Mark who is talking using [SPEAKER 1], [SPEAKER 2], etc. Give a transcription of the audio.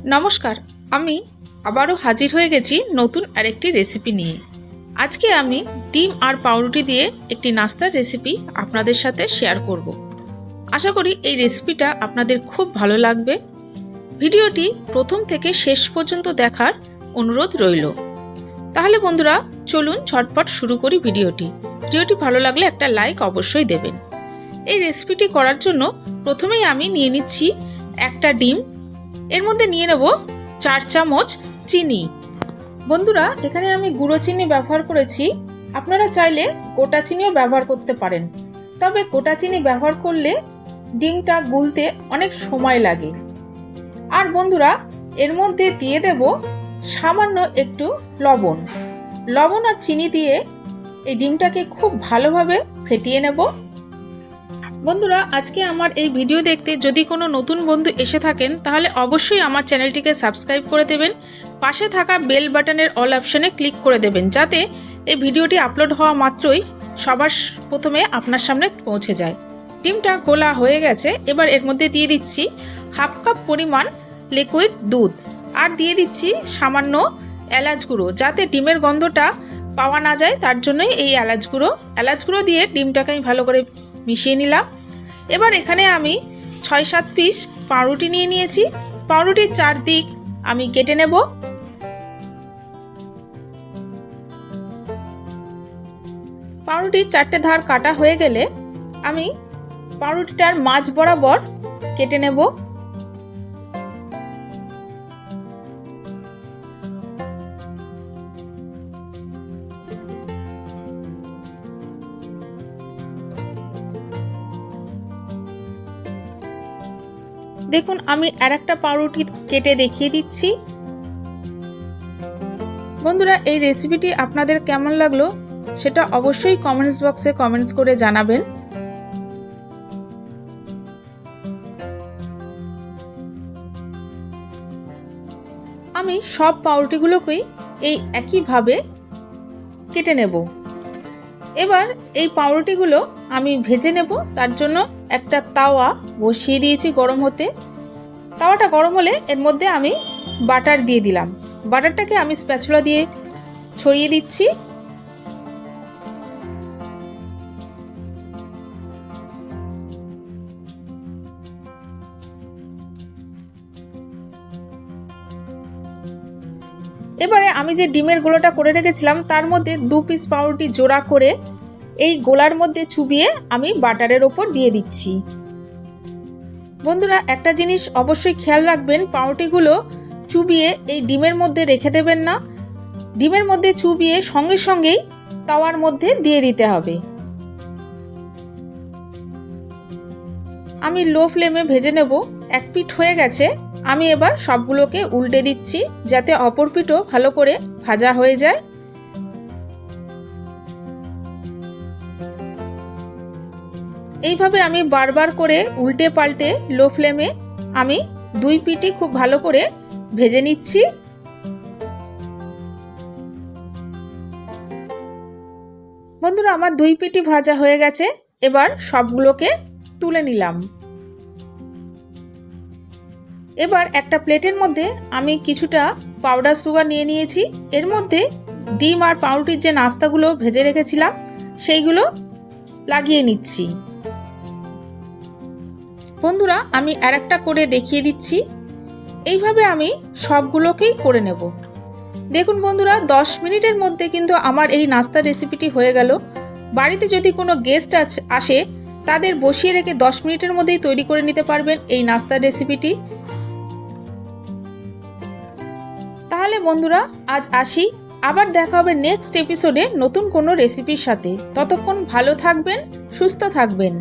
[SPEAKER 1] নমস্কার, আমি আবারও হাজির হয়ে গেছি নতুন আরেকটি রেসিপি নিয়ে। আজকে আমি ডিম আর পাউরুটি দিয়ে একটি নাস্তার রেসিপি আপনাদের সাথে শেয়ার করব। আশা করি এই রেসিপিটা আপনাদের খুব ভালো লাগবে। ভিডিওটি প্রথম থেকে শেষ পর্যন্ত দেখার অনুরোধ রইল। তাহলে বন্ধুরা চলুন ঝটপট শুরু করি ভিডিওটি ভালো লাগলে একটা লাইক অবশ্যই দেবেন। এই রেসিপিটি করার জন্য প্রথমেই আমি নিয়ে নিচ্ছি একটা ডিম, এর মধ্যে নিয়ে নেব 4 চামচ চিনি। বন্ধুরা এখানে আমি গুঁড়ো চিনি ব্যবহার করেছি, আপনারা চাইলে গোটা চিনিও ব্যবহার করতে পারেন, তবে গোটা চিনি ব্যবহার করলে ডিমটা গুলতে অনেক সময় লাগে। আর বন্ধুরা এর মধ্যে দিয়ে দেব সামান্য একটু লবণ আর চিনি দিয়ে এই ডিমটাকে খুব ভালোভাবে ফেটিয়ে নেব। বন্ধুরা আজকে আমার এই ভিডিও দেখতে যদি কোনো নতুন বন্ধু এসে থাকেন তাহলে অবশ্যই আমার চ্যানেলটিকে সাবস্ক্রাইব করে দেবেন, পাশে থাকা বেল বাটনের অল অপশনে ক্লিক করে দেবেন, যাতে এই ভিডিওটি আপলোড হওয়া মাত্রই সবার প্রথমে আপনার সামনে পৌঁছে যায়। ডিমটা গোলা হয়ে গেছে, এবার এর মধ্যে দিয়ে দিচ্ছি হাফ কাপ পরিমাণ লিকুইড দুধ আর দিয়ে দিচ্ছি সামান্য এলাচ গুঁড়ো, যাতে ডিমের গন্ধটা পাওয়া না যায় তার জন্যই এই এলাচ গুঁড়ো দিয়ে ডিমটাকে আমি ভালো করে মিশিয়ে নিলাম। এবার এখানে আমি 6-7 পিস পাউরুটি নিয়ে নিয়েছি, পাউরুটির 4 দিক আমি কেটে নেব। পাউরুটির 4টে ধার কাটা হয়ে গেলে আমি পাউরুটিটার মাঝ বরাবর কেটে নেব। দেখুন আমি আরেকটা পাউরুটি কেটে দেখিয়ে দিচ্ছি। বন্ধুরা এই রেসিপিটি আপনাদের কেমন লাগলো সেটা অবশ্যই কমেন্টস বক্সে কমেন্টস করে জানাবেন। আমি সব পাউরুটিগুলোকেই এই একইভাবে কেটে নেব। এবার এই পাউরুটিগুলো আমি ভেজে নেব, তার জন্য একটা তাওয়া বসিয়ে দিয়েছি গরম হতে। তাওয়াটা গরম হলে এর মধ্যে আমি বাটার দিয়ে দিলাম, বাটারটাকে আমি স্প্যাচুলা দিয়ে ছড়িয়ে দিচ্ছি। এবারে আমি যে ডিমের গোলাটা করে রেখেছিলাম তার মধ্যে 2 পিস পাউরুটি জোড়া করে এই গোলার মধ্যে চুবিয়ে আমি বাটারের ওপর দিয়ে দিচ্ছি। বন্ধুরা একটা জিনিস অবশ্যই খেয়াল রাখবেন, পাউরুটিগুলো চুবিয়ে এই ডিমের মধ্যে রেখে দেবেন না, ডিমের মধ্যে চুবিয়ে সঙ্গে সঙ্গেই তাওয়ার মধ্যে দিয়ে দিতে হবে। আমি লো ফ্লেমে ভেজে নেব। এক পিঠ হয়ে গেছে, আমি এবার সবগুলোকে উল্টে দিচ্ছি যাতে অপর পিঠও ভালো করে ভাজা হয়ে যায়। এইভাবে আমি বারবার করে উল্টে পাল্টে লো ফ্লেমে আমি 2 পিঠই খুব ভালো করে ভেজে নিচ্ছি। বন্ধুরা আমার 2 পিঠই ভাজা হয়ে গেছে, এবার সবগুলোকে তুলে নিলাম। এবার একটা প্লেটের মধ্যে আমি কিছুটা পাউডার সুগার নিয়ে নিয়েছি, এর মধ্যে ডিম আর পাউরুটির যে নাস্তাগুলো ভেজে রেখেছিলাম সেইগুলো লাগিয়ে নিচ্ছি। বন্ধুরা আমি আরেকটা করে দেখিয়ে দিচ্ছি, এইভাবে আমি সবগুলোকেই করে নেব। দেখুন বন্ধুরা 10 মিনিটের মধ্যে কিন্তু আমার এই নাস্তার রেসিপিটি হয়ে গেল। বাড়িতে যদি কোনো গেস্ট আসে তাদের বসিয়ে রেখে 10 মিনিটের মধ্যেই তৈরি করে নিতে পারবেন এই নাস্তার রেসিপিটি। তাহলে বন্ধুরা আজ আসি, আবার দেখা হবে নেক্সট এপিসোডে নতুন কোনো রেসিপির সাথে। ততক্ষণ ভালো থাকবেন, সুস্থ থাকবেন।